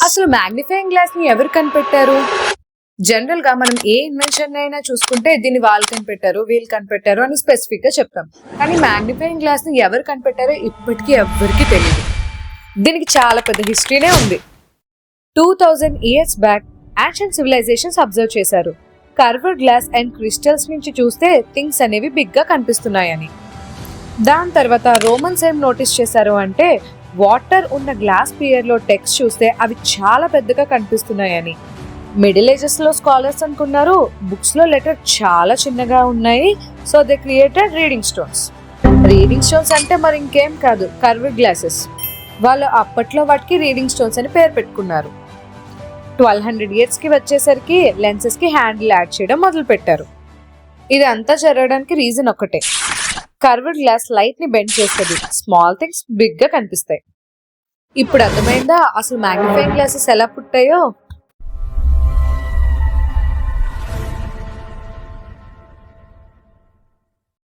అసలు magnifying glass ని ఎవరు కనిపెట్టారు? జనరల్ గా మనం ఏ ఇన్వెన్షన్ అయినా చూసుకుంటే దీన్ని వాళ్ళు కనిపెట్టారు, వీళ్ళు కనిపెట్టారు అని స్పెసిఫిక్ గా చెప్తాం. కానీ మ్యాగ్నిఫైయింగ్ గ్లాస్ ని ఎవరు కనిపెట్టారో ఇప్పటికీ ఎవ్వరికి తెలియదు. దీనికి చాలా పెద్ద హిస్టరీనే ఉంది. 2000 years back ancient civilisations observe చేశారు. కర్వ్డ్ గ్లాస్ అండ్ క్రిస్టల్స్ నుంచి చూస్తే థింగ్స్ అనేవి బిగ్ గా కనిపిస్తున్నాయని. దాని తర్వాత రోమన్స్ ఏం నోటీస్ చేశారు అంటే వాటర్ ఉన్న గ్లాస్ పియర్ లో టెక్స్ట్ చూస్తే అవి చాలా పెద్దగా కనిపిస్తున్నాయని. మిడిల్ ఏజెస్ లో స్కాలర్స్ అనుకున్నారు బుక్స్ లో లెటర్ చాలా చిన్నగా ఉన్నాయి. So they created reading stones. Reading stones అంటే మరి ఇంకేం కాదు, కర్వ్డ్ గ్లాసెస్. వాళ్ళు అప్పట్లో వాటికి రీడింగ్ స్టోన్స్ అని పేరు పెట్టుకున్నారు. 1200 years కి వచ్చేసరికి లెన్సెస్ కి హ్యాండిల్ యాడ్ చేయడం మొదలు పెట్టారు. ఇది అంతా జరగడానికి రీజన్ ఒకటే, కర్వ్డ్ గ్లాస్ లైట్ ని బెండ్ చేస్తుంది, స్మాల్ థింగ్స్ బిగ్ గా కనిపిస్తాయి. ఇప్పుడు అర్థమైందా అసలు మ్యాగ్నిఫైయింగ్ గ్లాసెస్ ఎలా పుట్టాయో?